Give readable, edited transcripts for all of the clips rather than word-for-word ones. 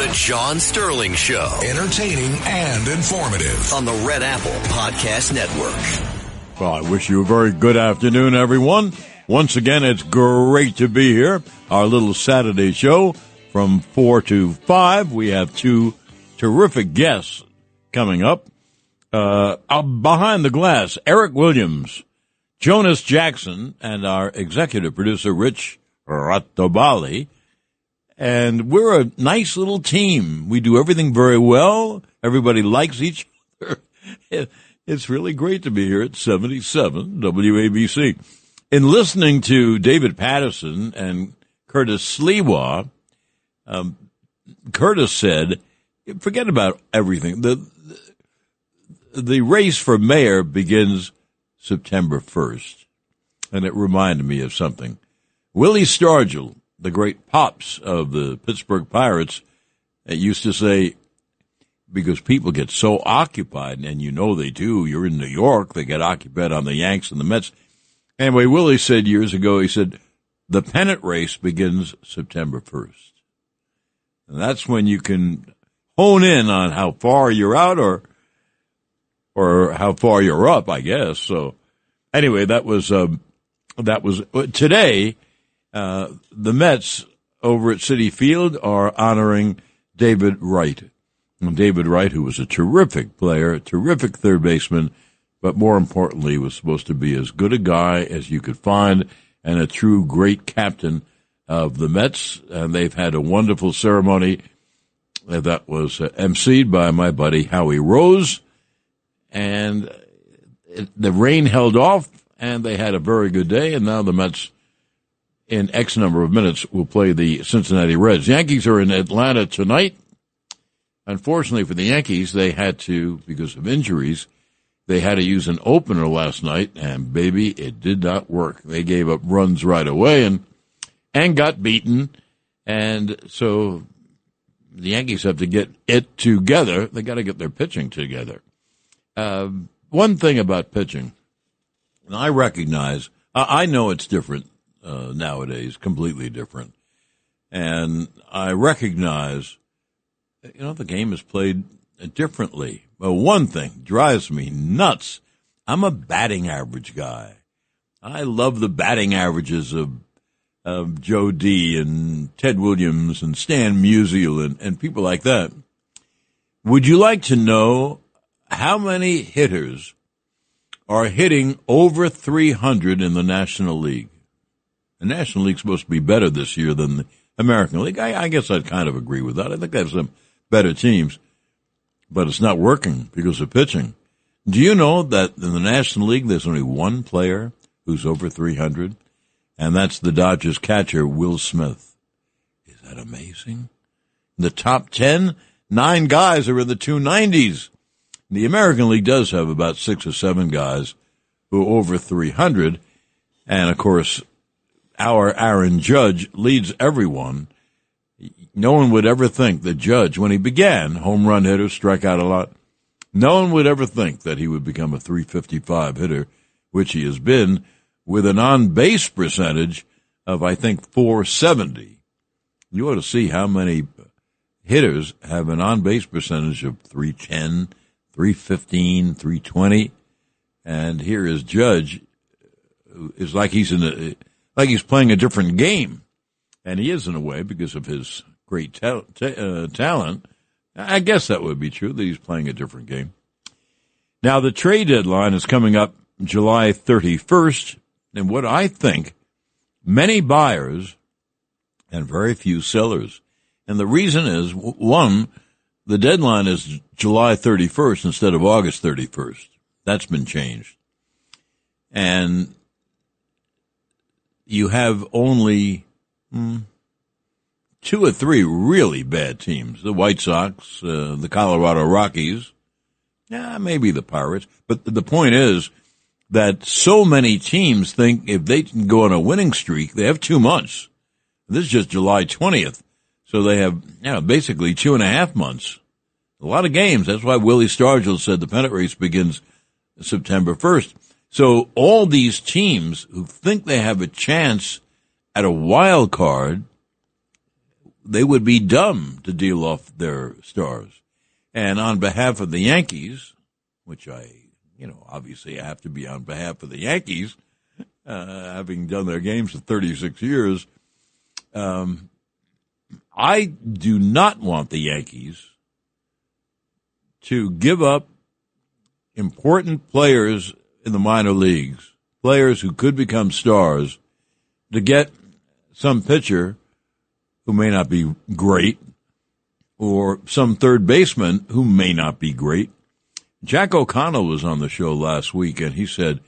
The John Sterling Show. Entertaining and informative. On the Red Apple Podcast Network. Well, I wish you a very good afternoon, everyone. Once again, it's great to be here. Our little Saturday show from 4 to 5. We have two terrific guests coming up. Behind the glass, Eric Williams, Jonas Jackson, and our executive producer, Rich Rattobali. And we're a nice little team. We do everything very well. Everybody likes each other. It's really great to be here at 77 WABC. In listening to David Patterson and Curtis Sliwa, Curtis said, forget about everything. The race for mayor begins September 1st. And it reminded me of something. Willie Stargell, the great Pops of the Pittsburgh Pirates, used to say, because people get so occupied, and you know they do, you're in New York, they get occupied on the Yanks and the Mets. Anyway, Willie said years ago, he said, the pennant race begins September 1st. And that's when you can hone in on how far you're out or how far you're up, I guess. So anyway, that was today. The Mets over at Citi Field are honoring David Wright. And David Wright, who was a terrific player, a terrific third baseman, but more importantly, was supposed to be as good a guy as you could find and a true great captain of the Mets. And they've had a wonderful ceremony that was emceed by my buddy Howie Rose. And the rain held off, and they had a very good day. And now the Mets, in X number of minutes, will play the Cincinnati Reds. Yankees are in Atlanta tonight. Unfortunately for the Yankees, they had to, because of injuries, they had to use an opener last night, and baby, it did not work. They gave up runs right away and got beaten. And so the Yankees have to get it together. They got to get their pitching together. One thing about pitching, and I recognize, I know it's different nowadays, completely different. And I recognize, the game is played differently. Well, one thing drives me nuts. I'm a batting average guy. I love the batting averages of Joe D. and Ted Williams and Stan Musial and people like that. Would you like to know how many hitters are hitting over 300 in the National League? The National League's supposed to be better this year than the American League. I guess I'd kind of agree with that. I think they have some better teams, but it's not working because of pitching. Do you know that in the National League there's only one player who's over 300, and that's the Dodgers catcher, Will Smith? Is that amazing? In the top 10, 9 guys are in the 290s. The American League does have about 6 or 7 guys who are over 300, and of course, our Aaron Judge leads everyone. No one would ever think that Judge, when he began, home run hitter, strike out a lot, no one would ever think that he would become a 355 hitter, which he has been, with an on-base percentage of, I think, 470. You ought to see how many hitters have an on-base percentage of 310, 315, 320. And here is Judge, is like he's playing a different game. And he is in a way because of his great talent. I guess that would be true, that he's playing a different game. Now, the trade deadline is coming up July 31st. And what I think, many buyers and very few sellers. And the reason is, one, the deadline is July 31st instead of August 31st. That's been changed. And you have only 2 or 3 really bad teams. The White Sox, the Colorado Rockies, maybe the Pirates. But the point is that so many teams think if they can go on a winning streak, they have 2 months. This is just July 20th. So they have basically 2.5 months. A lot of games. That's why Willie Stargell said the pennant race begins September 1st. So all these teams who think they have a chance at a wild card, they would be dumb to deal off their stars. And on behalf of the Yankees, which obviously I have to be on behalf of the Yankees, having done their games for 36 years, I do not want the Yankees to give up important players in the minor leagues, players who could become stars, to get some pitcher who may not be great or some third baseman who may not be great. Jack O'Connell was on the show last week, and he said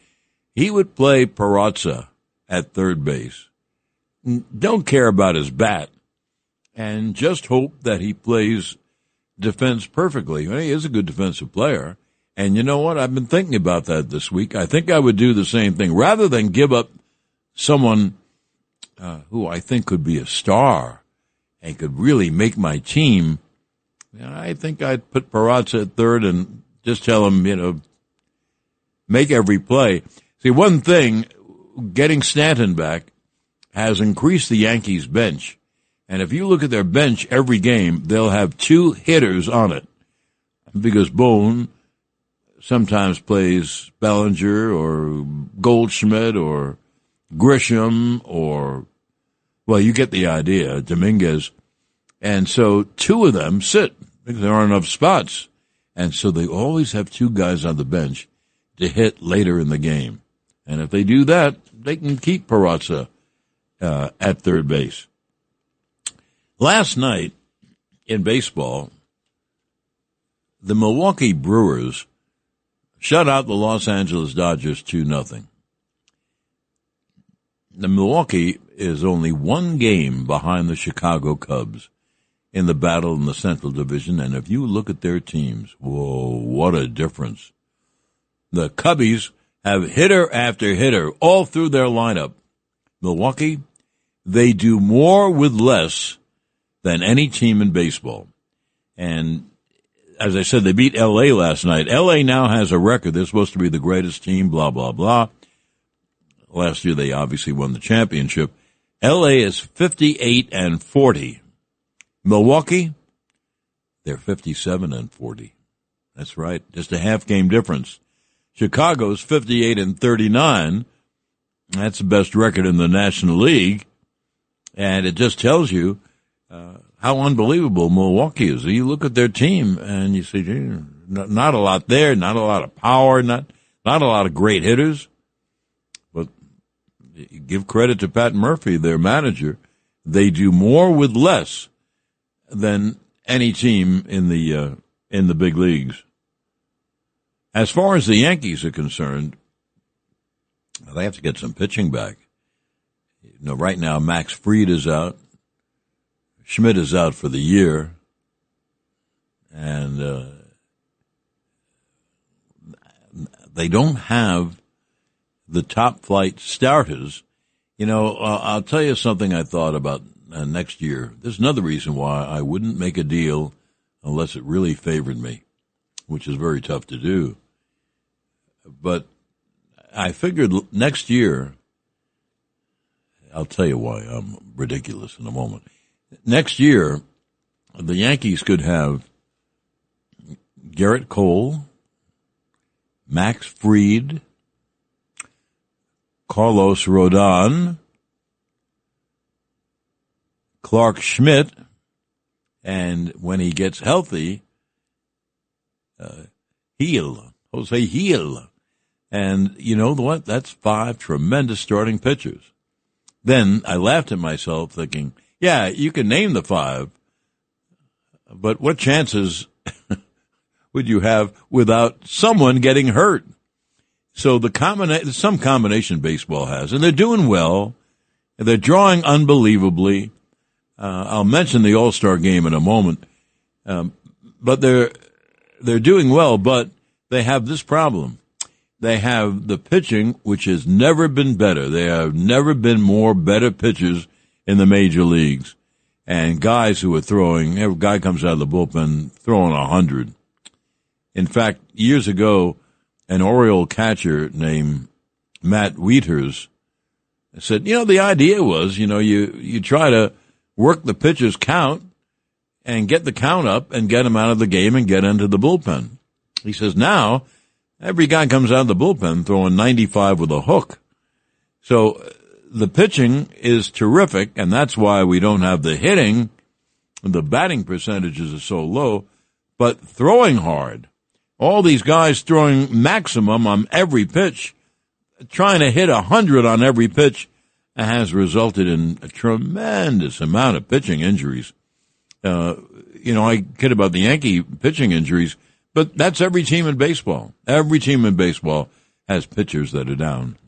he would play Peraza at third base. Don't care about his bat, and just hope that he plays defense perfectly. He is a good defensive player. And you know what? I've been thinking about that this week. I think I would do the same thing. Rather than give up someone who I think could be a star and could really make my team, I think I'd put Peraza at third and just tell him, make every play. See, one thing, getting Stanton back has increased the Yankees' bench. And if you look at their bench every game, they'll have 2 hitters on it. Because Bone sometimes plays Bellinger or Goldschmidt or Grisham or, well, you get the idea, Dominguez. And so 2 of them sit because there aren't enough spots. And so they always have 2 guys on the bench to hit later in the game. And if they do that, they can keep Peraza at third base. Last night in baseball, the Milwaukee Brewers shut out the Los Angeles Dodgers 2-0. The Milwaukee is only 1 game behind the Chicago Cubs in the battle in the Central Division, and if you look at their teams, whoa, what a difference. The Cubbies have hitter after hitter all through their lineup. Milwaukee, they do more with less than any team in baseball. And as I said, they beat L.A. last night. L.A. now has a record. They're supposed to be the greatest team, blah, blah, blah. Last year they obviously won the championship. L.A. is 58-40. Milwaukee, they're 57-40. That's right. Just a half game difference. Chicago's 58-39. That's the best record in the National League. And it just tells you how unbelievable Milwaukee is. You look at their team and you say, not a lot there, not a lot of power, not a lot of great hitters. But give credit to Pat Murphy, their manager. They do more with less than any team in the big leagues. As far as the Yankees are concerned, they have to get some pitching back. Right now Max Fried is out. Schmidt is out for the year. And they don't have the top flight starters. I'll tell you something I thought about next year. There's another reason why I wouldn't make a deal unless it really favored me, which is very tough to do. But I figured next year, I'll tell you why I'm ridiculous in a moment. Next year, the Yankees could have Garrett Cole, Max Fried, Carlos Rodon, Clark Schmidt, and when he gets healthy, Jose Gil. And you know what? That's 5 tremendous starting pitchers. Then I laughed at myself thinking, yeah, you can name the 5, but what chances would you have without someone getting hurt? So some combination baseball has, and they're doing well. They're drawing unbelievably. I'll mention the All-Star game in a moment. But they're doing well, but they have this problem. They have the pitching, which has never been better. There have never been more better pitchers in the major leagues. And guys who are throwing, every guy comes out of the bullpen throwing 100. In fact, years ago, an Oriole catcher named Matt Wieters said, the idea was, you try to work the pitcher's count and get the count up and get him out of the game and get into the bullpen. He says now every guy comes out of the bullpen throwing 95 with a hook. So the pitching is terrific, and that's why we don't have the hitting. The batting percentages are so low, but throwing hard. All these guys throwing maximum on every pitch, trying to hit 100 on every pitch, has resulted in a tremendous amount of pitching injuries. I kid about the Yankee pitching injuries, but that's every team in baseball. Every team in baseball has pitchers that are down.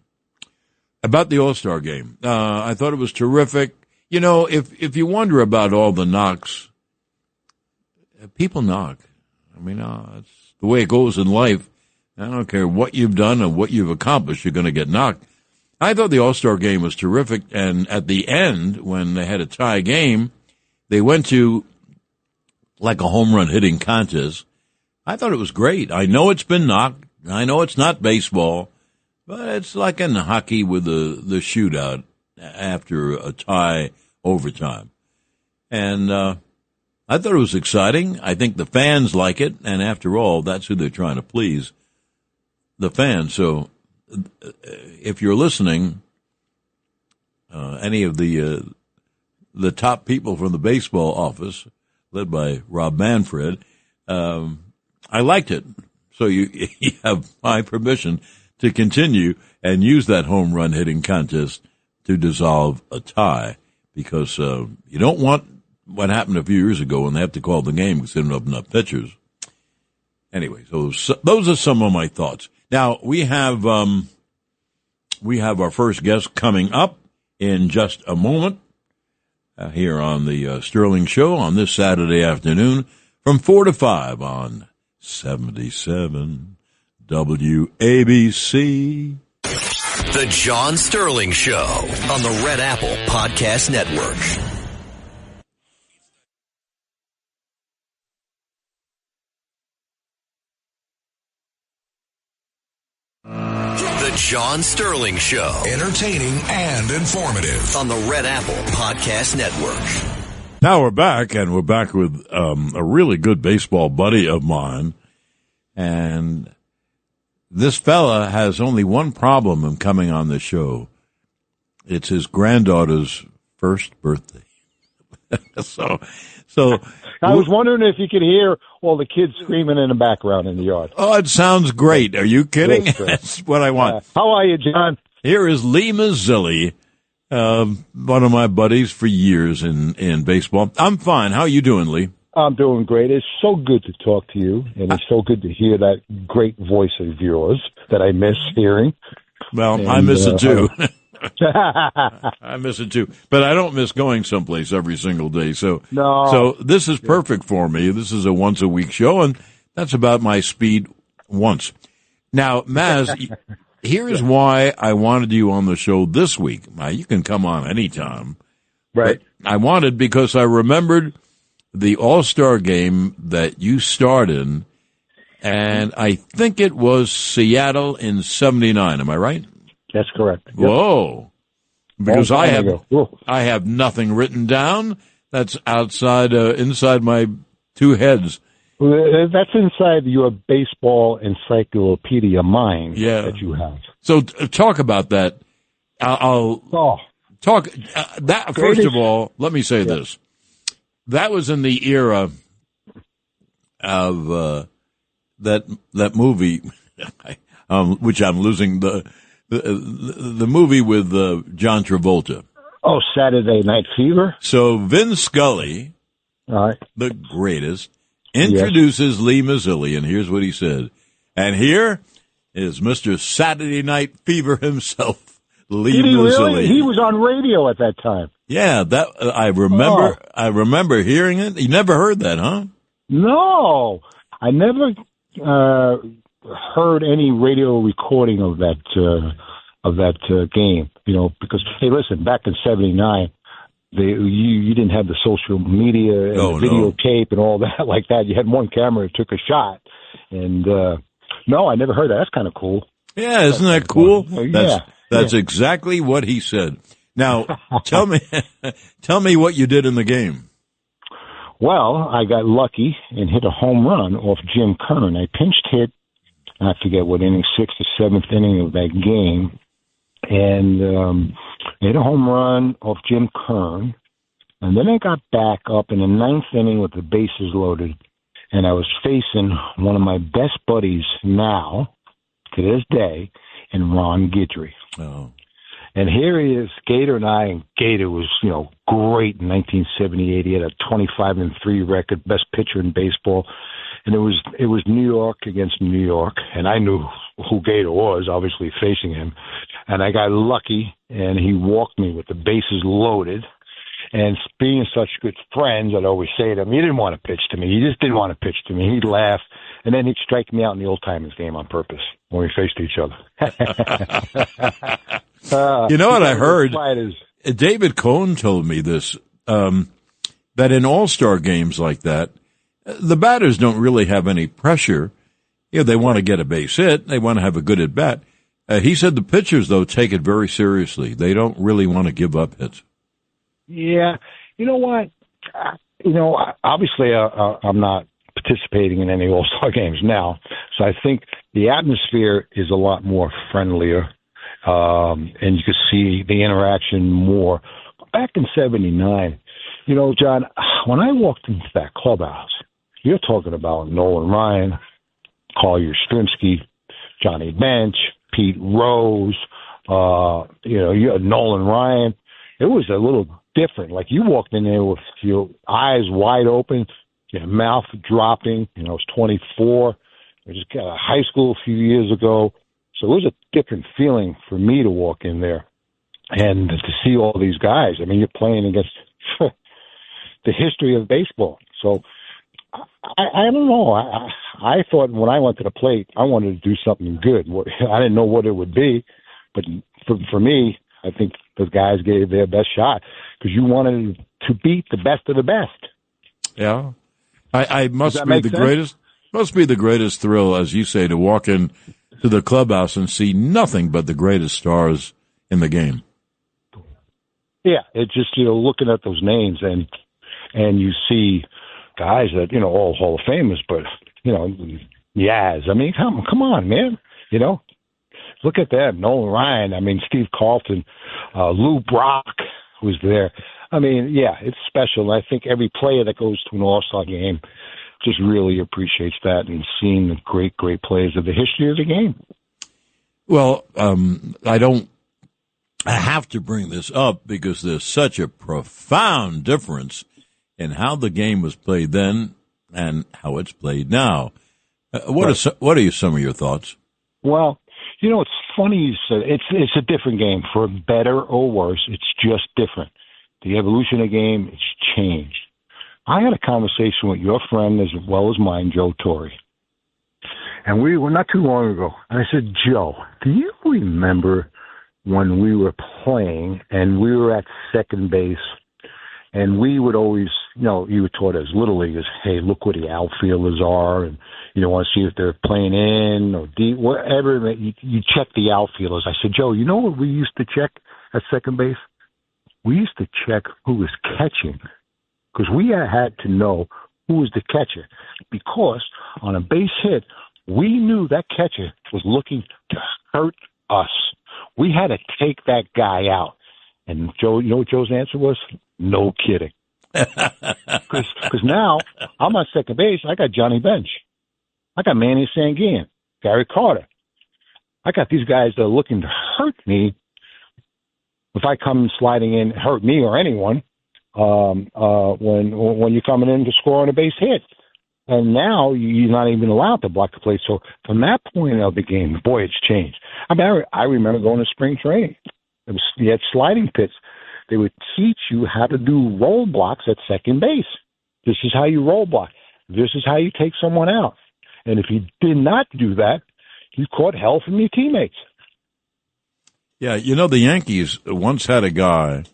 About the All-Star game, I thought it was terrific. If you wonder about all the knocks, people knock. I mean, it's the way it goes in life. I don't care what you've done and what you've accomplished, you're going to get knocked. I thought the All-Star game was terrific, and at the end, when they had a tie game, they went to like a home run hitting contest. I thought it was great. I know it's been knocked. I know it's not baseball, but it's like in hockey with the shootout after a tie overtime. And I thought it was exciting. I think the fans like it, and after all, that's who they're trying to please, the fans. So if you're listening, any of the top people from the baseball office, led by Rob Manfred, I liked it. So you have my permission to continue and use that home run hitting contest to dissolve a tie, because you don't want what happened a few years ago when they have to call the game because they don't have enough pitchers. Anyway, so those are some of my thoughts. Now we have our first guest coming up in just a moment here on the Sterling Show on this Saturday afternoon from 4 to 5 on 77 WABC. The John Sterling Show on the Red Apple Podcast Network. The John Sterling Show. Entertaining and informative. On the Red Apple Podcast Network. Now we're back, and we're back with a really good baseball buddy of mine. And this fella has only one problem in coming on the show. It's his granddaughter's first birthday. So I was wondering if you could hear all the kids screaming in the background in the yard. Oh, it sounds great. Are you kidding? That's what I want. How are you, John? Here is Lee Mazzilli, one of my buddies for years in baseball. I'm fine. How are you doing, Lee? I'm doing great. It's so good to talk to you, and it's so good to hear that great voice of yours that I miss hearing. Well, and I miss it too. I miss it too, but I don't miss going someplace every single day. So this is perfect for me. This is a once a week show, and that's about my speed once. Now, Maz, here's why I wanted you on the show this week. Now, you can come on anytime. Right. I wanted because I remembered the All-Star game that you starred in, and I think it was Seattle in '79. Am I right? That's correct. Yep. Whoa! Because I have nothing written down. That's inside my two heads. That's inside your baseball encyclopedia mind that you have. So talk about that. I'll talk that first of all. Let me say this. That was in the era of that movie, which I'm losing the movie with John Travolta. Oh, Saturday Night Fever. So Vin Scully, the greatest, introduces Lee Mazzilli, and here's what he said. And here is Mr. Saturday Night Fever himself, Lee Mazzilli. Really? He was on radio at that time. Yeah, that I remember. I remember hearing it. You never heard that, huh? No, I never heard any radio recording of that game. Because hey, listen, back in '79, you didn't have the social media and videotape and all that like that. You had one camera that took a shot, and no, I never heard that. That's kind of cool. Yeah, isn't that cool? That's exactly what he said. Now, tell me what you did in the game. Well, I got lucky and hit a home run off Jim Kern. I pinch hit, I forget what inning, 6th or 7th inning of that game, and I hit a home run off Jim Kern. And then I got back up in the 9th inning with the bases loaded, and I was facing one of my best buddies now, to this day, and Ron Guidry. Oh. And here he is, Gator and Gator was, great in 1978. He had a 25-3 record, best pitcher in baseball. And it was New York against New York, and I knew who Gator was, obviously facing him. And I got lucky, and he walked me with the bases loaded. And being such good friends, I'd always say to him, "You didn't want to pitch to me. You just didn't want to pitch to me." He'd laugh, and then he'd strike me out in the old timers game on purpose when we faced each other. You know what I heard? David Cohn told me this, that in all-star games like that, the batters don't really have any pressure. They want to get a base hit. They want to have a good at-bat. He said the pitchers, though, take it very seriously. They don't really want to give up hits. Yeah. You know what? Obviously, I'm not participating in any all-star games now, so I think the atmosphere is a lot more friendlier. And you could see the interaction more. Back in 79, John, when I walked into that clubhouse, you're talking about Nolan Ryan, Carl Yastrzemski, Johnny Bench, Pete Rose, you had Nolan Ryan. It was a little different. Like you walked in there with your eyes wide open, your mouth dropping. I was 24. I just got out of high school a few years ago. So it was a different feeling for me to walk in there and to see all these guys. I mean, you're playing against the history of baseball. So I don't know. I thought when I went to the plate, I wanted to do something good. I didn't know what it would be, but for me, I think those guys gave their best shot because you wanted to beat the best of the best. Yeah, I must be the greatest. Must be the greatest thrill, as you say, to walk in to the clubhouse and see nothing but the greatest stars in the game. Yeah, it's just looking at those names and you see guys that all Hall of Famers, but Yaz. I mean, come on, man. Look at them. Nolan Ryan. I mean, Steve Carlton, Lou Brock was there. I mean, yeah, it's special. I think every player that goes to an All-Star game just really appreciates that and seeing the great, great players of the history of the game. Well, I have to bring this up because there's such a profound difference in how the game was played then and how it's played now. What are some of your thoughts? Well, it's funny you said it's a different game. For better or worse, it's just different. The evolution of the game, it's changed. I had a conversation with your friend as well as mine, Joe Torre. And we were not too long ago. And I said, Joe, do you remember when we were playing and we were at second base and we would always, you were taught as little leaguers, hey, look where the outfielders are and you want to see if they're playing in or deep, whatever. You check the outfielders. I said, Joe, you know what we used to check at second base? We used to check who was catching. Because we had to know who was the catcher. Because on a base hit, we knew that catcher was looking to hurt us. We had to take that guy out. And Joe, you know what Joe's answer was? No kidding. Because now I'm on second base. I got Johnny Bench. I got Manny Sanguian, Gary Carter. I got these guys that are looking to hurt me. If I come sliding in, hurt me or anyone. When you're coming in to score on a base hit. And now you're not even allowed to block the plate. So from that point of the game, boy, it's changed. I mean, I remember going to spring training. You had sliding pits. They would teach you how to do roll blocks at second base. This is how you roll block. This is how you take someone out. And if you did not do that, you caught hell from your teammates. Yeah, the Yankees once had a guy,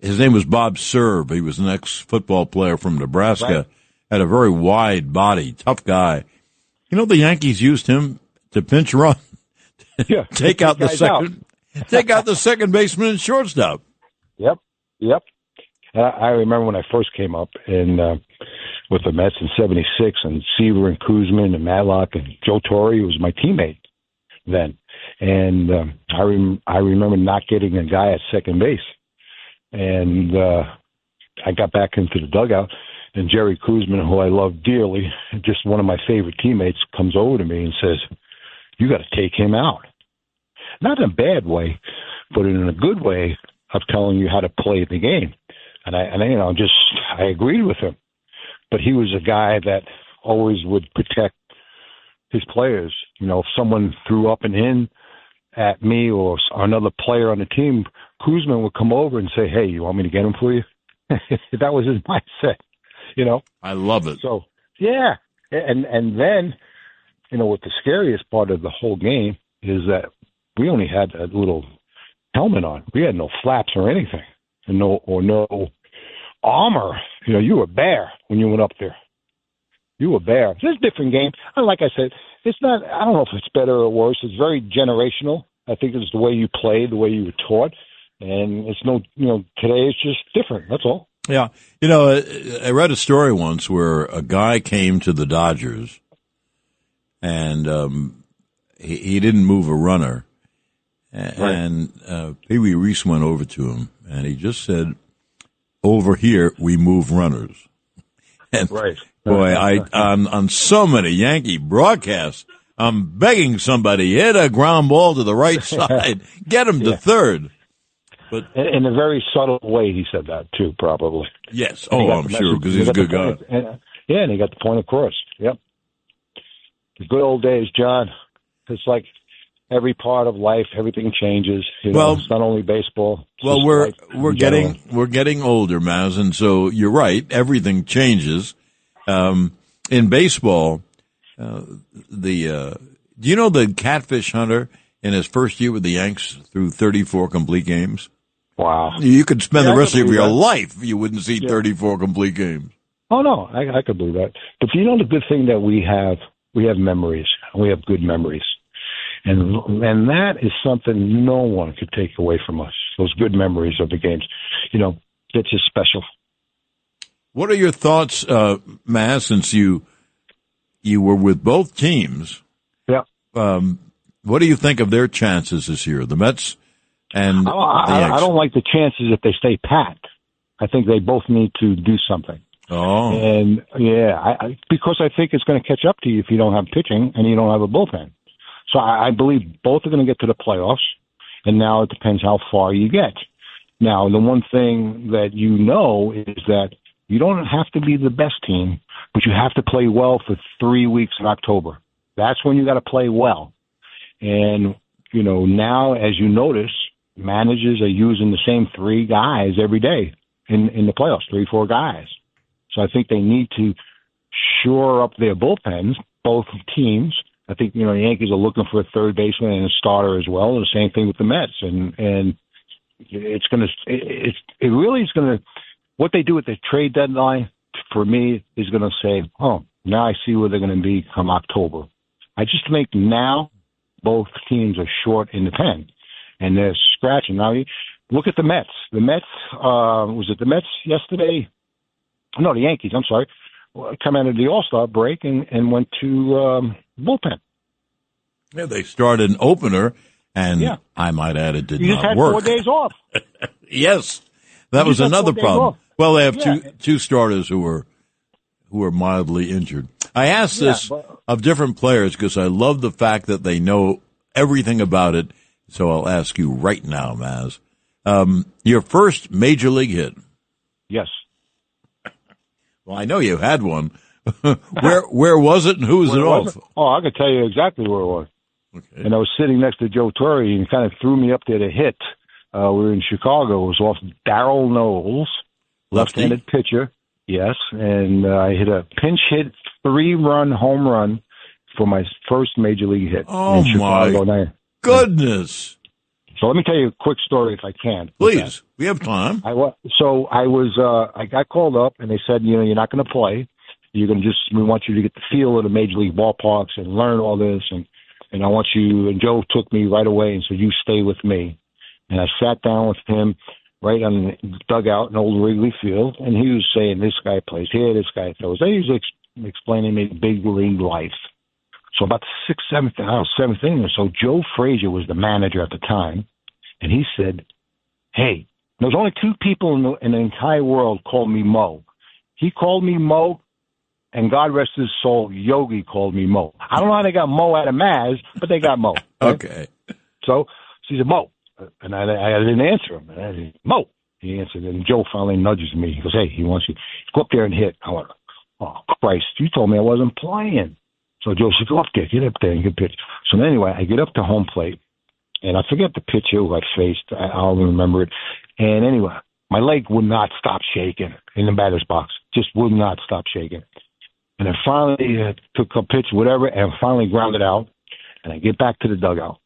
his name was Bob Serb. He was an ex-football player from Nebraska, right. Had a very wide body, tough guy. The Yankees used him to pinch run, yeah, take out the second. Take out the second baseman and shortstop. Yep. I remember when I first came up with the Mets in '76, and Seaver and Koosman and Matlock and Joe Torre was my teammate then, and I remember not getting a guy at second base, and I got back into the dugout, and Jerry Koosman, who I love dearly, just one of my favorite teammates, comes over to me and says, "You got to take him out." Not in a bad way, but in a good way of telling you how to play the game. And I agreed with him. But he was a guy that always would protect his players. You know, if someone threw up and in at me or another player on the team, Koosman would come over and say, "Hey, you want me to get him for you?" That was his mindset, you know. I love it. So, yeah. And then, you know, what the scariest part of the whole game is that we only had a little helmet on. We had no flaps or anything, and no armor. You know, you were bare when you went up there. You were bare. It's a different game. And like I said, it's not, I don't know if it's better or worse. It's very generational. I think it's the way you play, the way you were taught. And it's today it's just different. That's all. Yeah. You know, I read a story once where a guy came to the Dodgers and he didn't move a runner. And Pee Wee Reese went over to him, and he just said, "Over here, we move runners." And right. Boy, on so many Yankee broadcasts, I'm begging somebody, hit a ground ball to the right side, get him to third. But in a very subtle way, he said that too, probably. Yes. Oh, I'm sure, because he's a good guy. And he got the point across. Yep. The good old days, John. It's like every part of life, everything changes. You know, it's not only baseball. Well, we're getting older, Maz, and so you're right. Everything changes. In baseball, do you know the catfish hunter in his first year with the Yanks threw 34 complete games? Wow! You could spend the rest of your life you wouldn't see 34 complete games. Oh no, I could believe that. But you know the good thing that we have memories. We have good memories. And that is something no one could take away from us, those good memories of the games. You know, it's just special. What are your thoughts, Maz, since you were with both teams? Yeah. What do you think of their chances this year, the Mets and the Yanks? I don't like the chances if they stay pat. I think they both need to do something. Oh. And, because I think it's going to catch up to you if you don't have pitching and you don't have a bullpen. So I believe both are going to get to the playoffs, and now it depends how far you get. Now, the one thing that you know is that you don't have to be the best team, but you have to play well for 3 weeks in October. That's when you got to play well. And, you know, now, as you notice, managers are using the same 3 guys every day in the playoffs, 3-4 guys. So I think they need to shore up their bullpens, both teams. I think, you know, the Yankees are looking for a third baseman and a starter as well. And the same thing with the Mets. And it really is going to, what they do at the trade deadline for me is going to say, oh, now I see where they're going to be come October. I just think now both teams are short in the pen and they're scratching. Now, look at the Mets. The Mets, was it the Mets yesterday? No, the Yankees, I'm sorry. Come out of the All-Star break and went to bullpen. Yeah, they started an opener, and I might add it did not work. You just had 4 days off. Yes, that was another problem. Well, they have two starters who were mildly injured. I asked this of different players because I love the fact that they know everything about it. So I'll ask you right now, Maz. Your first major league hit. Yes. Well, I know you had one. Where was it and who was it off? Oh, I could tell you exactly where it was. Okay. And I was sitting next to Joe Torre, and he kind of threw me up there to hit. We were in Chicago. It was off Darryl Knowles, left-handed pitcher. Yes, and I hit a pinch hit 3-run home run for my first major league hit in Chicago. My goodness! So let me tell you a quick story if I can. Please, we have time. I got called up, and they said, you know, you're not going to play. You're going to we want you to get the feel of the major league ballparks and learn all this. And I want you, and Joe took me right away and said, you stay with me. And I sat down with him right on the dugout in Old Wrigley Field, and he was saying, this guy plays here, this guy throws. He was explaining to me big league life. So about the seventh inning or so, Joe Frazier was the manager at the time, and he said, hey, there's only two people in the entire world called me Mo. He called me Mo, and God rest his soul, Yogi called me Mo. I don't know how they got Mo out of Maz, but they got Mo. Right? Okay. So he said, Mo. And I didn't answer him. And I said, Mo. He answered, and Joe finally nudges me. He goes, hey, he wants you to go up there and hit. I went, oh, Christ, you told me I wasn't playing. So Joe said, go up there, get up there and get pitch. So anyway, I get up to home plate, and I forget the pitcher who I faced. I'll remember it. And anyway, my leg would not stop shaking in the batter's box. Just would not stop shaking. And I finally took a pitch, whatever, and finally grounded out. And I get back to the dugout.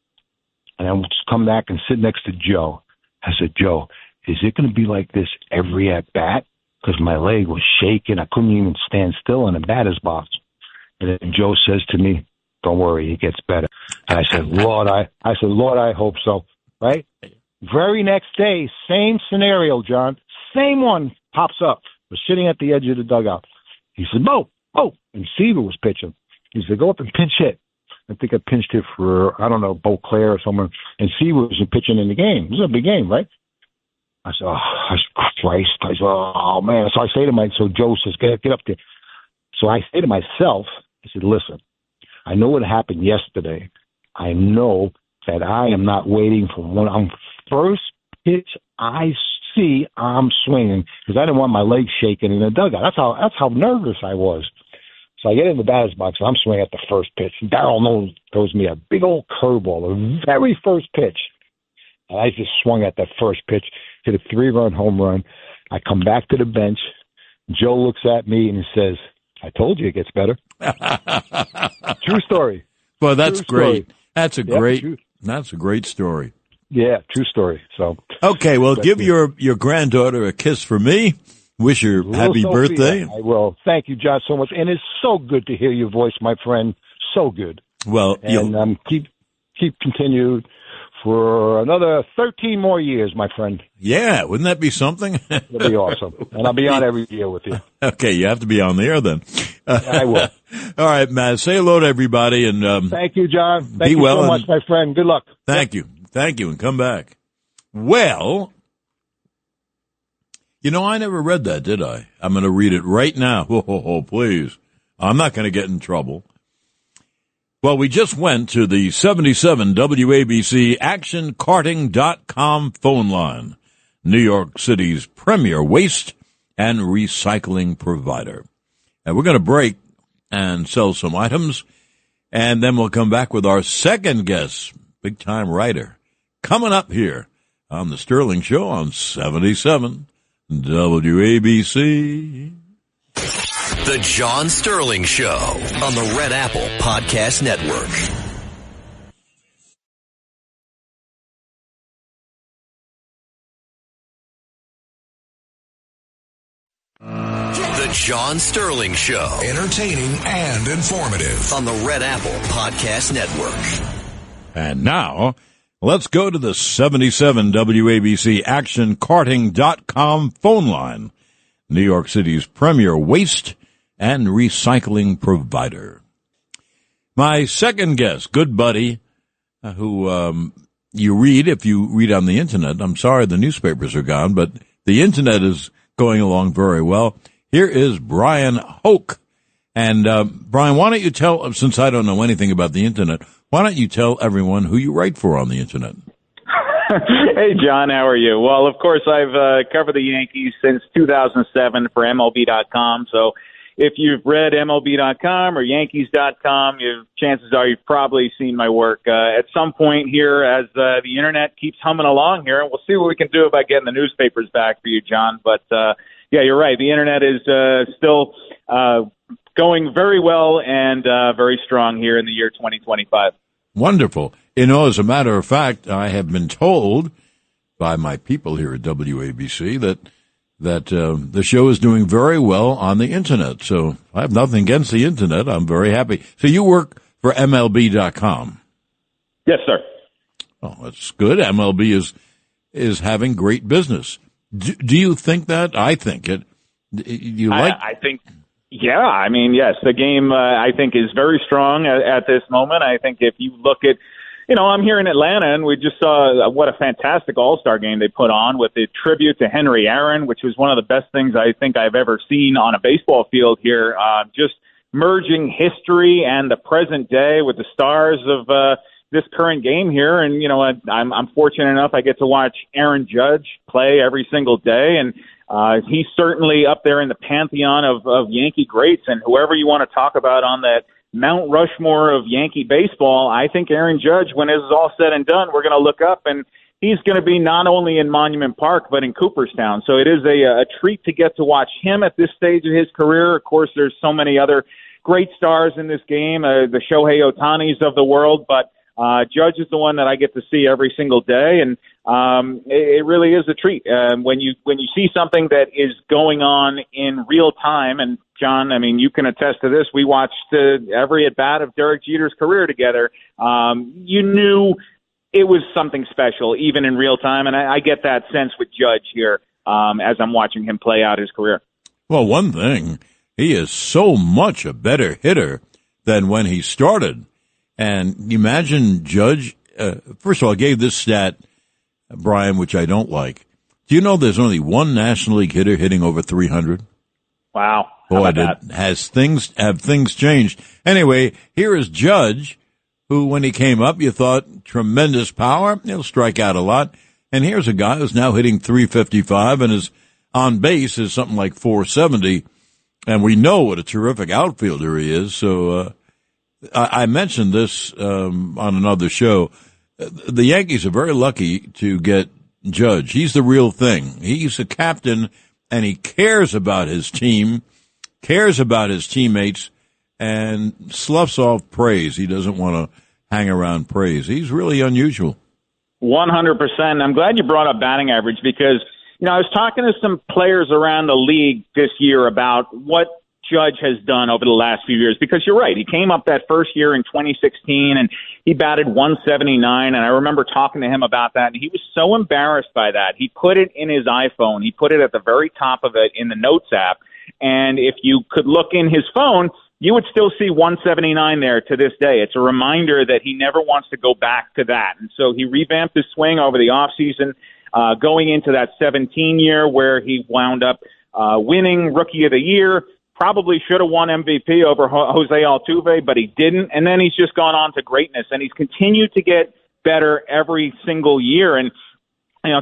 And I just come back and sit next to Joe. I said, Joe, is it going to be like this every at-bat? Because my leg was shaking. I couldn't even stand still in the batter's box. And then Joe says to me, don't worry, it gets better. And I said, Lord, I hope so. Right? Very next day, same scenario, John. Same one pops up. We're sitting at the edge of the dugout. He said, Mo. And Seaver was pitching. He said, go up and pinch hit. I think I pinched hit for, I don't know, Beauclair or someone. And Seaver was pitching in the game. It was a big game, right? I said, Christ. I said, oh, man. So I say to so Joe says, get up there. So I say to myself, I said, listen, I know what happened yesterday. I know that I am not waiting for one. First pitch I see, I'm swinging because I didn't want my legs shaking in the dugout. That's how nervous I was. So I get in the batter's box, and I'm swinging at the first pitch. Darryl throws me a big old curveball, the very first pitch. And I just swung at that first pitch, hit a 3-run home run. I come back to the bench. Joe looks at me and says, I told you it gets better. True story. Well, that's great. Story. That's a great story. Yeah, true story. So okay, well, give your granddaughter a kiss for me. Wish her happy birthday. I will. Thank you, John, so much. And it's so good to hear your voice, my friend. So good. Well, and keep continued for another 13 more years, my friend. Yeah, wouldn't that be something? It'll be awesome. And I'll be on every year with you. Okay, you have to be on the air then. I will. All right, Matt, say hello to everybody. And thank you, John. Thank you so much, my friend. Good luck. Thank you, and come back. Well, I never read that, did I? I'm going to read it right now. Oh, please. I'm not going to get in trouble. Well, we just went to the 77 WABC ActionCarting.com phone line, New York City's premier waste and recycling provider. And we're going to break and sell some items, and then we'll come back with our second guest, big-time writer, coming up here on The Sterling Show on 77 WABC. The John Sterling Show on the Red Apple Podcast Network. The John Sterling Show. Entertaining and informative. On the Red Apple Podcast Network. And now, let's go to the 77 WABC ActionCarting.com phone line, New York City's premier waste and recycling provider. My second guest, good buddy, who you read if you read on the Internet. I'm sorry the newspapers are gone, but the Internet is going along very well. Here is Bryan Hoch. And Bryan, why don't you tell, since I don't know anything about the Internet, why don't you tell everyone who you write for on the Internet? Hey, John, how are you? Well, of course, I've covered the Yankees since 2007 for MLB.com, so if you've read MLB.com or Yankees.com, chances are you've probably seen my work at some point here as the Internet keeps humming along here, and we'll see what we can do about getting the newspapers back for you, John. But, yeah, you're right. The Internet is still going very well and very strong here in the year 2025. Wonderful. As a matter of fact, I have been told by my people here at WABC that the show is doing very well on the Internet. So I have nothing against the Internet. I'm very happy. So you work for MLB.com. Yes, sir. Oh, that's good. MLB is is having great business. Do you think that? I think it. I think, yeah. I mean, yes, the game I think is very strong at this moment. I think if you look at, I'm here in Atlanta, and we just saw what a fantastic All-Star game they put on with the tribute to Henry Aaron, which was one of the best things I think I've ever seen on a baseball field here. Just merging history and the present day with the stars of this current game here. And, I'm fortunate enough I get to watch Aaron Judge play every single day, and he's certainly up there in the pantheon of Yankee greats. And whoever you want to talk about on that Mount Rushmore of Yankee baseball, I think Aaron Judge, when this is all said and done, we're going to look up and he's going to be not only in Monument Park, but in Cooperstown. So it is a treat to get to watch him at this stage of his career. Of course, there's so many other great stars in this game, the Shohei Ohtanis of the world, but Judge is the one that I get to see every single day, and it really is a treat when you see something that is going on in real time. And John, I mean, you can attest to this. We watched every at bat of Derek Jeter's career together. You knew it was something special, even in real time, and I get that sense with Judge here as I'm watching him play out his career. Well, one thing, he is so much a better hitter than when he started. And imagine Judge, first of all, I gave this stat, Brian, which I don't like. Do you know there's only one National League hitter hitting over 300? Wow. Boy, have things changed. Anyway, here is Judge, who when he came up, you thought tremendous power. He'll strike out a lot. And here's a guy who's now hitting 355 and his on base is something like 470. And we know what a terrific outfielder he is. So, I mentioned this on another show. The Yankees are very lucky to get Judge. He's the real thing. He's a captain, and he cares about his team, cares about his teammates, and sloughs off praise. He doesn't want to hang around praise. He's really unusual. 100%. I'm glad you brought up batting average because, I was talking to some players around the league this year about what Judge has done over the last few years, because you're right. He came up that first year in 2016 and he batted 179. And I remember talking to him about that. And he was so embarrassed by that. He put it in his iPhone. He put it at the very top of it in the Notes app. And if you could look in his phone, you would still see 179 there to this day. It's a reminder that he never wants to go back to that. And so he revamped his swing over the offseason, going into that 17 year where he wound up winning Rookie of the Year. Probably should have won MVP over Jose Altuve, but he didn't. And then he's just gone on to greatness, and he's continued to get better every single year. And,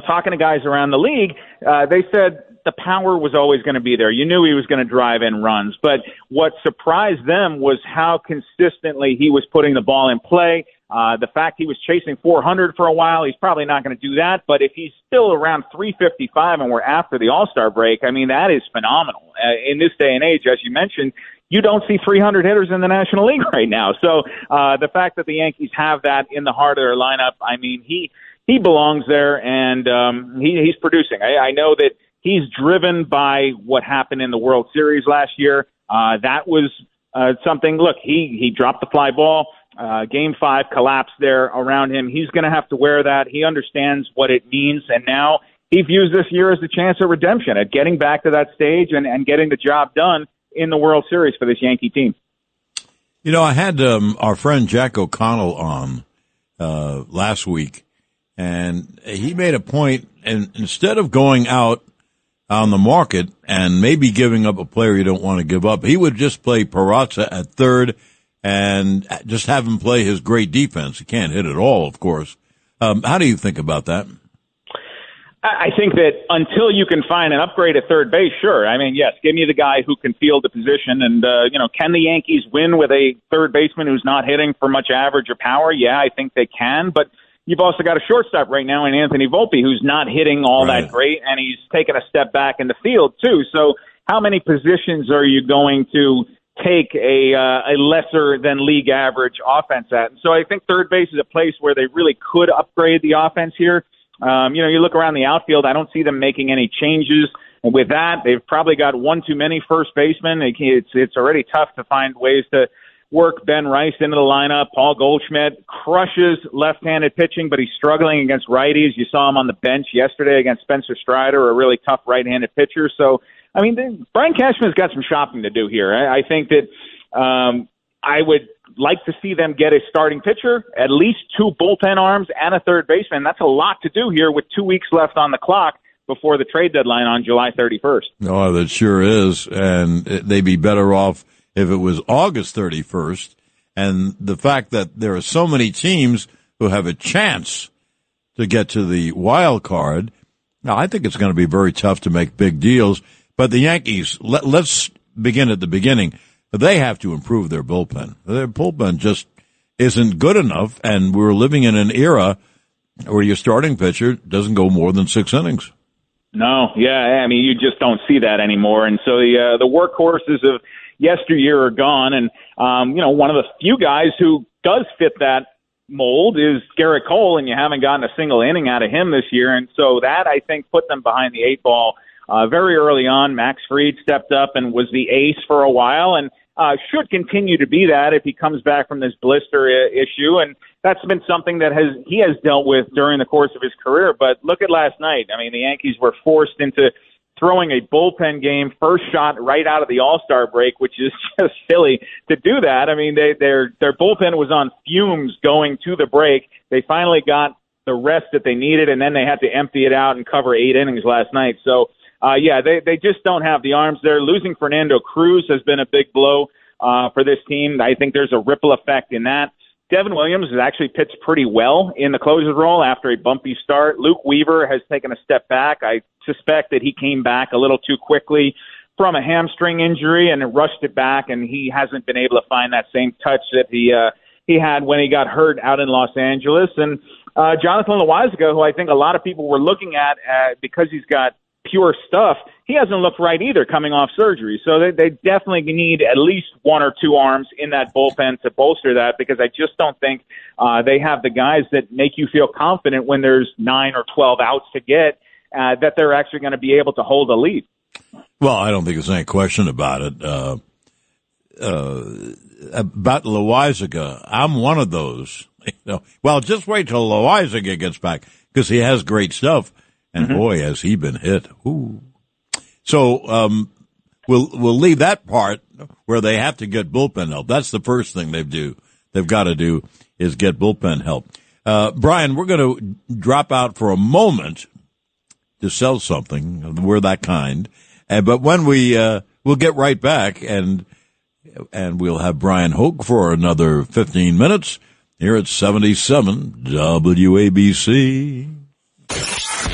talking to guys around the league, they said the power was always going to be there. You knew he was going to drive in runs. But what surprised them was how consistently he was putting the ball in play. The fact he was chasing 400 for a while, he's probably not going to do that. But if he's still around 355 and we're after the All-Star break, I mean, that is phenomenal. In this day and age, as you mentioned, you don't see 300 hitters in the National League right now. So the fact that the Yankees have that in the heart of their lineup, I mean, he belongs there, and he's producing. I know that he's driven by what happened in the World Series last year. That was something. Look, he dropped the fly ball. Game 5 collapsed there around him. He's going to have to wear that. He understands what it means, and now he views this year as a chance at redemption, at getting back to that stage and getting the job done in the World Series for this Yankee team. I had our friend Jack O'Connell on last week, and he made a point, and instead of going out on the market and maybe giving up a player you don't want to give up, he would just play Peraza at third and just have him play his great defense. He can't hit at all, of course. How do you think about that? I think that until you can find an upgrade at third base, sure. I mean, yes, give me the guy who can field the position. And, can the Yankees win with a third baseman who's not hitting for much average or power? Yeah, I think they can. But you've also got a shortstop right now in Anthony Volpe who's not hitting all that great, and he's taken a step back in the field, too. So how many positions are you going to take a lesser than league average offense at? And so I think third base is a place where they really could upgrade the offense here. You look around the outfield, I don't see them making any changes. And with that, they've probably got one too many first basemen. It's already tough to find ways to work Ben Rice into the lineup. Paul Goldschmidt crushes left-handed pitching, but he's struggling against righties. You saw him on the bench yesterday against Spencer Strider, a really tough right-handed pitcher. So, I mean, Brian Cashman's got some shopping to do here. I think that I would like to see them get a starting pitcher, at least 2 bullpen arms, and a third baseman. That's a lot to do here with 2 weeks left on the clock before the trade deadline on July 31st. Oh, that sure is. And they'd be better off if it was August 31st. And the fact that there are so many teams who have a chance to get to the wild card, now I think it's going to be very tough to make big deals. But the Yankees, let's begin at the beginning. They have to improve their bullpen. Their bullpen just isn't good enough, and we're living in an era where your starting pitcher doesn't go more than 6 innings. No, yeah, I mean, you just don't see that anymore. And so the workhorses of yesteryear are gone. And, one of the few guys who does fit that mold is Garrett Cole, and you haven't gotten a single inning out of him this year. And so that, I think, put them behind the 8 ball. Very early on, Max Fried stepped up and was the ace for a while, and should continue to be that if he comes back from this blister issue. And that's been something that he has dealt with during the course of his career. But look at last night. I mean, the Yankees were forced into throwing a bullpen game, first shot right out of the All-Star break, which is just silly to do that. I mean, their bullpen was on fumes going to the break. They finally got the rest that they needed, and then they had to empty it out and cover 8 innings last night. So, they just don't have the arms there. Losing Fernando Cruz has been a big blow for this team. I think there's a ripple effect in that. Devin Williams has actually pitched pretty well in the closer's role after a bumpy start. Luke Weaver has taken a step back. I suspect that he came back a little too quickly from a hamstring injury and rushed it back, and he hasn't been able to find that same touch that he had when he got hurt out in Los Angeles. And Jonathan Loaisiga, who I think a lot of people were looking at because he's got pure stuff, he hasn't looked right either coming off surgery. So they definitely need at least 1 or 2 arms in that bullpen to bolster that, because I just don't think they have the guys that make you feel confident when there's 9 or 12 outs to get, that they're actually going to be able to hold a lead. Well, I don't think there's any question about it. About Loaisiga, I'm one of those. Well, just wait till Loaisiga gets back, because he has great stuff. And boy, has he been hit. Ooh. So, we'll leave that part where they have to get bullpen help. That's the first thing they've got to do is get bullpen help. Brian, we're going to drop out for a moment to sell something. We're that kind. But when we'll get right back and we'll have Bryan Hoch for another 15 minutes here at 77 WABC.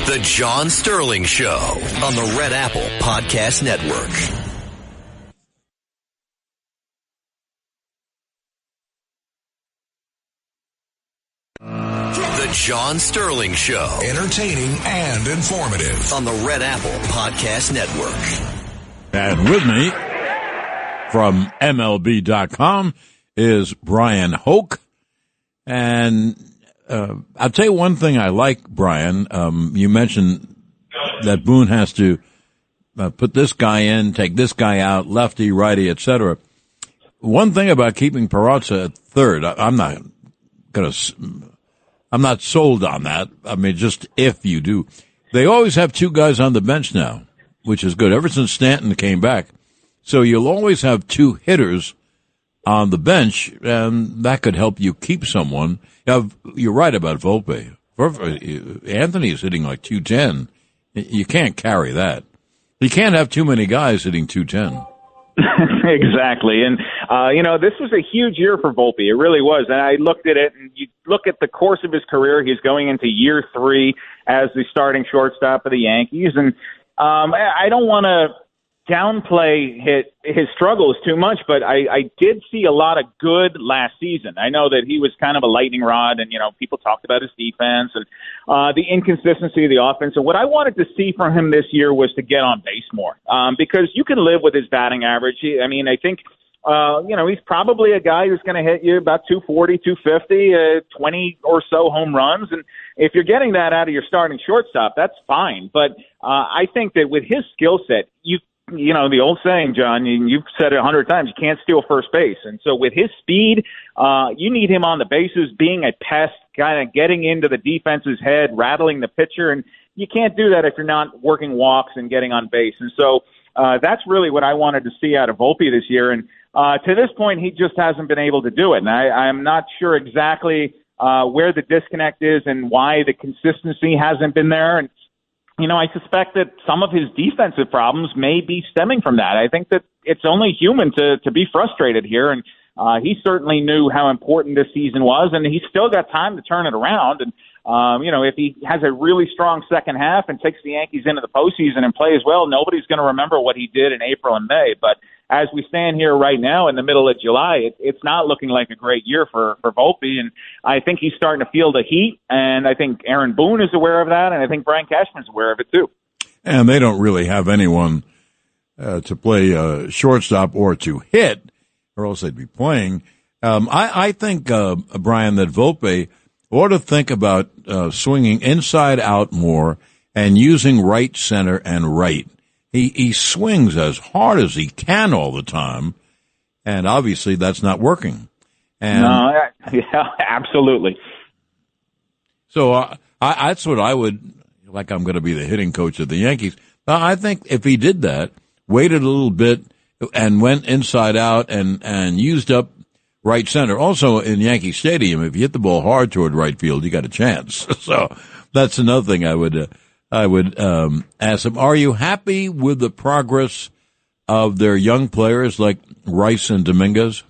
The John Sterling Show on the Red Apple Podcast Network. The John Sterling Show. Entertaining and informative. On the Red Apple Podcast Network. And with me from MLB.com is Bryan Hoch. And I'll tell you one thing I like, Brian. You mentioned that Boone has to put this guy in, take this guy out, lefty, righty, etc. One thing about keeping Peraza at third, I'm not sold on that. I mean, just if you do. They always have 2 guys on the bench now, which is good. Ever since Stanton came back. So you'll always have 2 hitters on the bench, and that could help you keep someone. Now, you're right about Volpe. Anthony is hitting like 210. You can't carry that. You can't have too many guys hitting 210. Exactly. And, this was a huge year for Volpe. It really was. And I looked at it, and you look at the course of his career. He's going into year 3 as the starting shortstop of the Yankees. And I don't want to downplay his struggles too much, but I did see a lot of good last season. I know that he was kind of a lightning rod, and people talked about his defense and the inconsistency of the offense. And what I wanted to see from him this year was to get on base more, because you can live with his batting average. I think he's probably a guy who's going to hit you about 240, 250, 20 or so home runs. And if you're getting that out of your starting shortstop, that's fine. But I think that with his skill set, you the old saying, John, you've said it 100 times, you can't steal first base. And so with his speed, you need him on the bases, being a pest, kind of getting into the defense's head, rattling the pitcher. And you can't do that if you're not working walks and getting on base. And so that's really what I wanted to see out of Volpe this year. And to this point, he just hasn't been able to do it. And I'm not sure exactly where the disconnect is and why the consistency hasn't been there. And I suspect that some of his defensive problems may be stemming from that. I think that it's only human to be frustrated here, and he certainly knew how important this season was, and he's still got time to turn it around. And, if he has a really strong second half and takes the Yankees into the postseason and plays well, nobody's going to remember what he did in April and May. But as we stand here right now in the middle of July, it's not looking like a great year for Volpe, and I think he's starting to feel the heat, and I think Aaron Boone is aware of that, and I think Brian Cashman's aware of it too. And they don't really have anyone to play shortstop or to hit, or else they'd be playing. I think, Brian, that Volpe ought to think about swinging inside out more and using right, center, and right. He swings as hard as he can all the time, and obviously that's not working. And yeah, absolutely. So that's what I would, like I'm going to be the hitting coach of the Yankees. I think if he did that, waited a little bit and went inside out and used up right center. Also in Yankee Stadium, if you hit the ball hard toward right field, you got a chance. So that's another thing I would ask him. Are you happy with the progress of their young players like Rice and Dominguez?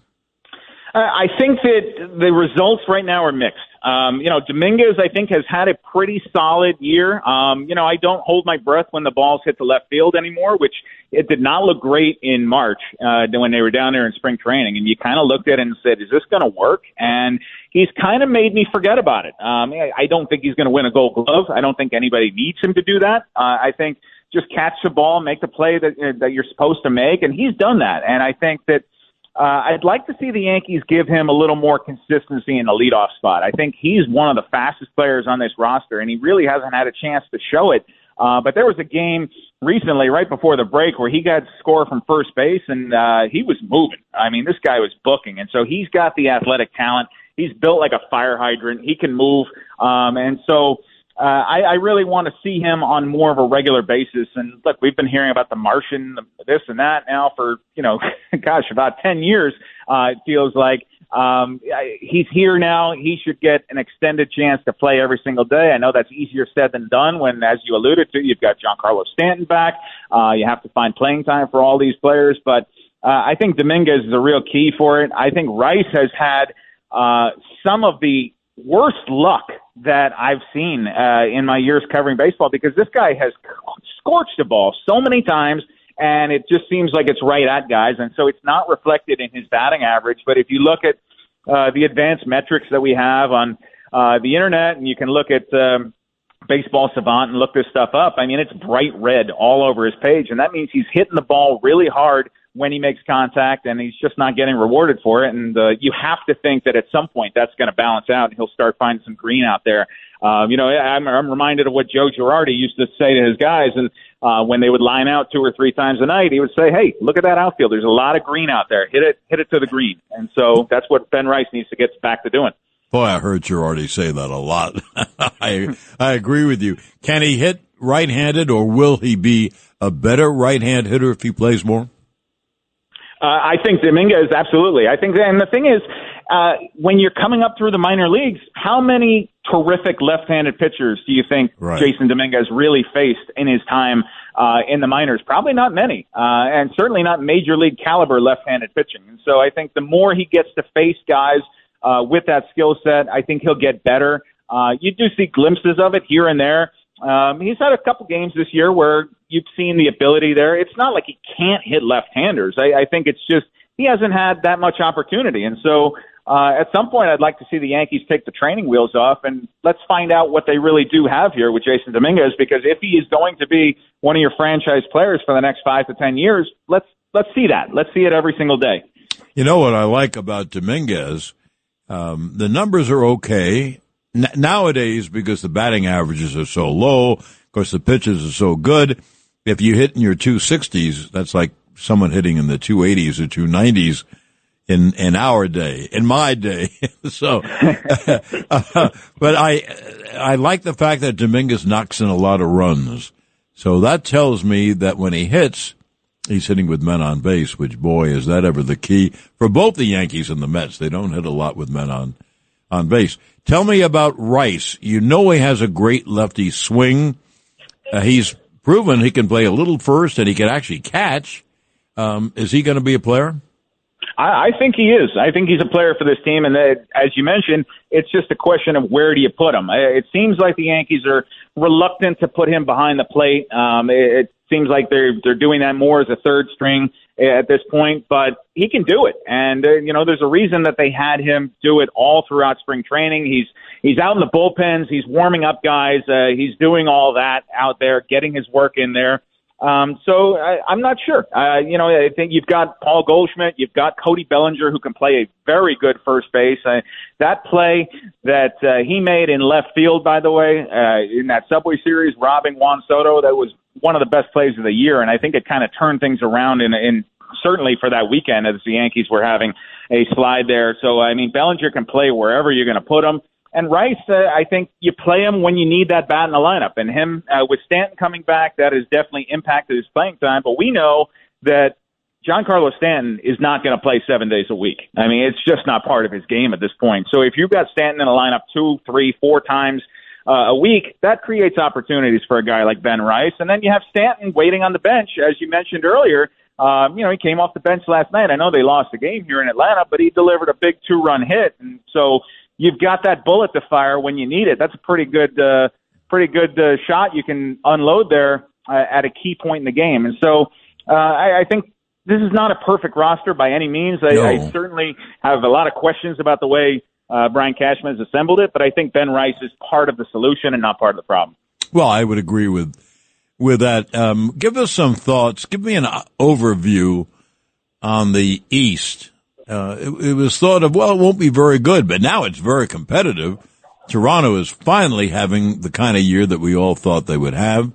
I think that the results right now are mixed. Dominguez, I think, has had a pretty solid year. I don't hold my breath when the balls hit the left field anymore, which it did not look great in March when they were down there in spring training. And you kind of looked at it and said, is this going to work? And he's kind of made me forget about it. I don't think he's going to win a Gold Glove. I don't think anybody needs him to do that. I think just catch the ball, make the play that you're supposed to make, and he's done that. And I think that I'd like to see the Yankees give him a little more consistency in the leadoff spot. I think he's one of the fastest players on this roster, and he really hasn't had a chance to show it. But there was a game recently, right before the break, where he got a score from first base, and he was moving. I mean, this guy was booking, and so he's got the athletic talent. He's built like a fire hydrant. He can move, and so I really want to see him on more of a regular basis. And look, we've been hearing about the Martian, this and that now for, about 10 years. It feels like he's here now. He should get an extended chance to play every single day. I know that's easier said than done when, as you alluded to, you've got Giancarlo Stanton back. You have to find playing time for all these players. But I think Dominguez is a real key for it. I think Rice has had some of the worst luck that I've seen in my years covering baseball, because this guy has scorched the ball so many times, and it just seems like it's right at guys, and so it's not reflected in his batting average. But if you look at the advanced metrics that we have on the internet, and you can look at Baseball Savant and look this stuff up, I mean, it's bright red all over his page, and that means he's hitting the ball really hard when he makes contact, and he's just not getting rewarded for it. And you have to think that at some point that's going to balance out, and he'll start finding some green out there. I'm reminded of what Joe Girardi used to say to his guys, and when they would line out 2 or 3 times a night, he would say, "Hey, look at that outfield. There's a lot of green out there. Hit it to the green." And so that's what Ben Rice needs to get back to doing. Boy, I heard Girardi say that a lot. I agree with you. Can he hit right-handed, or will he be a better right-hand hitter if he plays more? I think Dominguez, absolutely. I think, and the thing is, when you're coming up through the minor leagues, how many terrific left-handed pitchers do you think Jason Dominguez really faced in his time in the minors? Probably not many, and certainly not major league caliber left-handed pitching. And so I think the more he gets to face guys with that skill set, I think he'll get better. You do see glimpses of it here and there. He's had a couple games this year where you've seen the ability there. It's not like he can't hit left-handers. I think it's just he hasn't had that much opportunity. And so at some point I'd like to see the Yankees take the training wheels off, and let's find out what they really do have here with Jason Dominguez, because if he is going to be one of your franchise players for the next 5 to 10 years, let's see that. Let's see it every single day. You know what I like about Dominguez? The numbers are okay. Nowadays, because the batting averages are so low, of course the pitches are so good, if you hit in your 260s, that's like someone hitting in the 280s or 290s in our day, in my day. So, but I like the fact that Dominguez knocks in a lot of runs. So that tells me that when he hits, he's hitting with men on base, which, boy, is that ever the key for both the Yankees and the Mets. They don't hit a lot with men on base. Tell me about Rice. You know he has a great lefty swing. He's proven he can play a little first and he can actually catch. Is he going to be a player? I think he is. I think he's a player for this team, and as you mentioned, it's just a question of where do you put him. It seems like the Yankees are reluctant to put him behind the plate. It seems like they're doing that more as a third string at this point, but he can do it. And there's a reason that they had him do it all throughout spring training. He's out in the bullpens, he's warming up guys, he's doing all that out there, getting his work in there. So I'm not sure. I think you've got Paul Goldschmidt, you've got Cody Bellinger, who can play a very good first base. That play that he made in left field, by the way, in that Subway Series, robbing Juan Soto, that was one of the best plays of the year, and I think it kind of turned things around in certainly for that weekend as the Yankees were having a slide there. So, Bellinger can play wherever you're going to put him. And Rice, I think you play him when you need that bat in the lineup. And him, with Stanton coming back, that has definitely impacted his playing time. But we know that Giancarlo Stanton is not going to play 7 days a week. It's just not part of his game at this point. So if you've got Stanton in a lineup 2, 3, 4 times a week, that creates opportunities for a guy like Ben Rice. And then you have Stanton waiting on the bench, as you mentioned earlier. He came off the bench last night. I know they lost the game here in Atlanta, but he delivered a big 2-run hit. And so you've got that bullet to fire when you need it. That's a pretty good shot you can unload there at a key point in the game. And so I think this is not a perfect roster by any means. I certainly have a lot of questions about the way Brian Cashman has assembled it, but I think Ben Rice is part of the solution and not part of the problem. Well, I would agree with that. Give us some thoughts. Give me an overview on the East. It was thought of, it won't be very good, but now it's very competitive. Toronto is finally having the kind of year that we all thought they would have.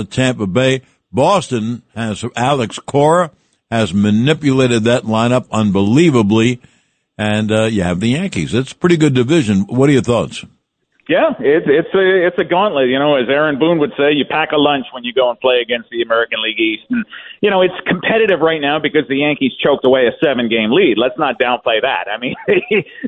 Tampa Bay. Boston has Alex Cora, has manipulated that lineup unbelievably, and you have the Yankees. It's a pretty good division. What are your thoughts? Yeah, it's a gauntlet. As Aaron Boone would say, you pack a lunch when you go and play against the American League East. And, it's competitive right now because the Yankees choked away a 7-game lead. Let's not downplay that.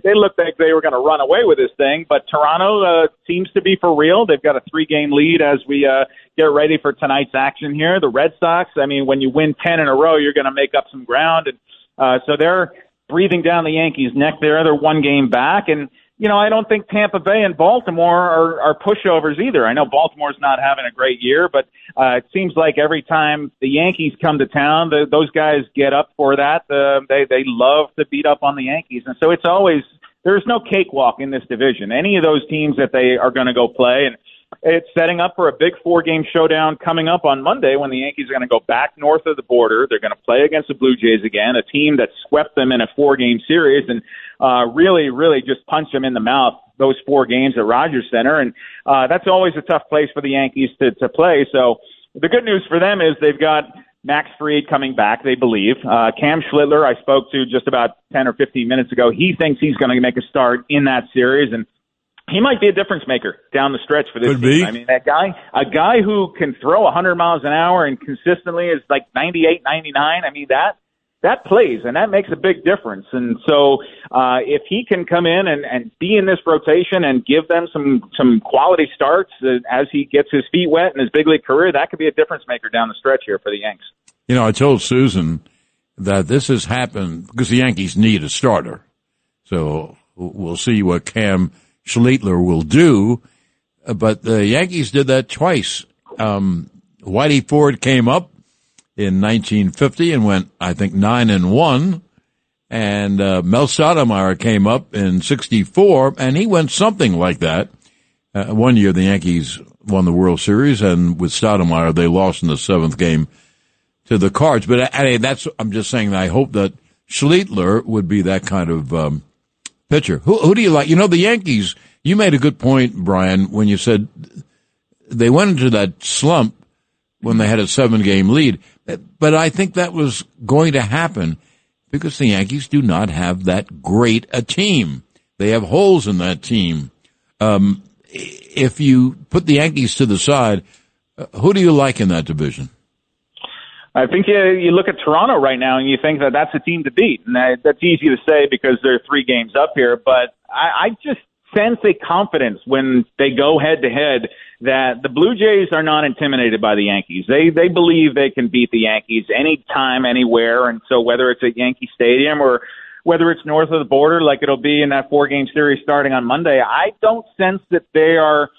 They looked like they were going to run away with this thing, but Toronto seems to be for real. They've got a 3-game lead as we get ready for tonight's action here. The Red Sox, when you win 10 in a row, you're going to make up some ground. And so they're breathing down the Yankees' neck there. They're 1 game back. And, I don't think Tampa Bay and Baltimore are pushovers either. I know Baltimore's not having a great year, but it seems like every time the Yankees come to town, those guys get up for that. They love to beat up on the Yankees. And so it's always – there's no cakewalk in this division. Any of those teams that they are going to go play, and it's setting up for a big 4-game showdown coming up on Monday when the Yankees are going to go back north of the border. They're going to play against the Blue Jays again, a team that swept them in a 4-game series and really, really just punched them in the mouth those 4 games at Rogers Center. And that's always a tough place for the Yankees to play. So the good news for them is they've got Max Fried coming back, they believe. Cam Schlittler, I spoke to just about 10 or 15 minutes ago. He thinks he's going to make a start in that series, and he might be a difference maker down the stretch for this team. That guy, a guy who can throw 100 miles an hour and consistently is like 98, 99. That plays, and that makes a big difference. And so if he can come in and be in this rotation and give them some quality starts as he gets his feet wet in his big league career, that could be a difference maker down the stretch here for the Yanks. I told Susan that this has happened because the Yankees need a starter. So we'll see what Cam Schlittler will do, but the Yankees did that twice. Whitey Ford came up in 1950 and went, I think, 9-1, and Mel Stoudemire came up in 64, and he went something like that. One year the Yankees won the World Series, and with Stoudemire they lost in the 7th game to the Cards. But I'm just saying that I hope that Schlittler would be that kind of pitcher. Who do you like? The Yankees, you made a good point, Brian, when you said they went into that slump when they had a 7-game lead. But I think that was going to happen because the Yankees do not have that great a team. They have holes in that team. If you put the Yankees to the side, who do you like in that division? I think you look at Toronto right now and you think that that's a team to beat. And that's easy to say because they're 3 games up here. But I just sense a confidence when they go head-to-head that the Blue Jays are not intimidated by the Yankees. They believe they can beat the Yankees anytime, anywhere. And so whether it's at Yankee Stadium or whether it's north of the border like it'll be in that 4-game series starting on Monday, I don't sense that they are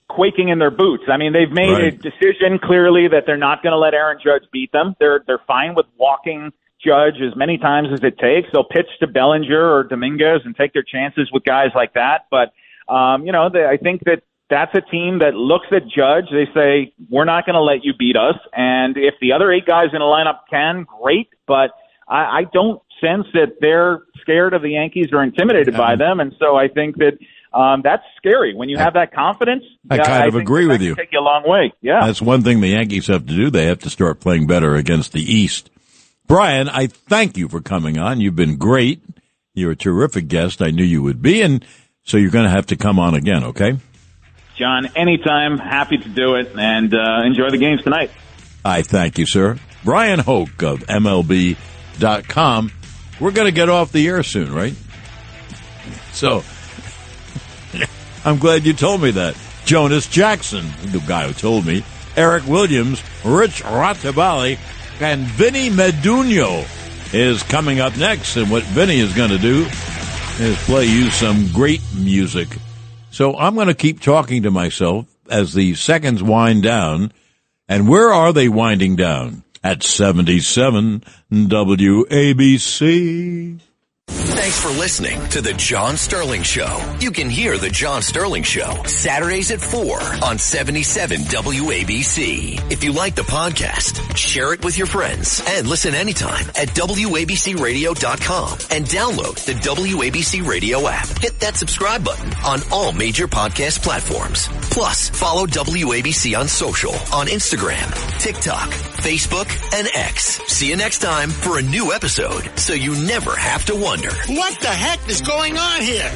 quaking in their boots. I mean, they've made a decision clearly that they're not going to let Aaron Judge beat them. They're fine with walking Judge as many times as it takes. They'll pitch to Bellinger or Dominguez and take their chances with guys like that. But, I think that that's a team that looks at Judge. They say, we're not going to let you beat us. And if the other 8 guys in the lineup can, great. But I don't sense that they're scared of the Yankees or intimidated by them. And so I think that that's scary. When you have that confidence, I kind of agree with you. Take you a long way. Yeah. That's one thing the Yankees have to do. They have to start playing better against the East. Brian, I thank you for coming on. You've been great. You're a terrific guest. I knew you would be. And so you're going to have to come on again, okay? John, anytime. Happy to do it. And enjoy the games tonight. I thank you, sir. Bryan Hoch of MLB.com. We're going to get off the air soon, right? So I'm glad you told me that. Jonas Jackson, the guy who told me, Eric Williams, Rich Rattabali, and Vinny Meduno is coming up next. And what Vinny is going to do is play you some great music. So I'm going to keep talking to myself as the seconds wind down. And where are they winding down? At 77 WABC. Thanks for listening to The John Sterling Show. You can hear The John Sterling Show Saturdays at 4 on 77 WABC. If you like the podcast, share it with your friends and listen anytime at WABCRadio.com and download the WABC Radio app. Hit that subscribe button on all major podcast platforms. Plus, follow WABC on social on Instagram, TikTok, Facebook, and X. See you next time for a new episode so you never have to wonder. What the heck is going on here?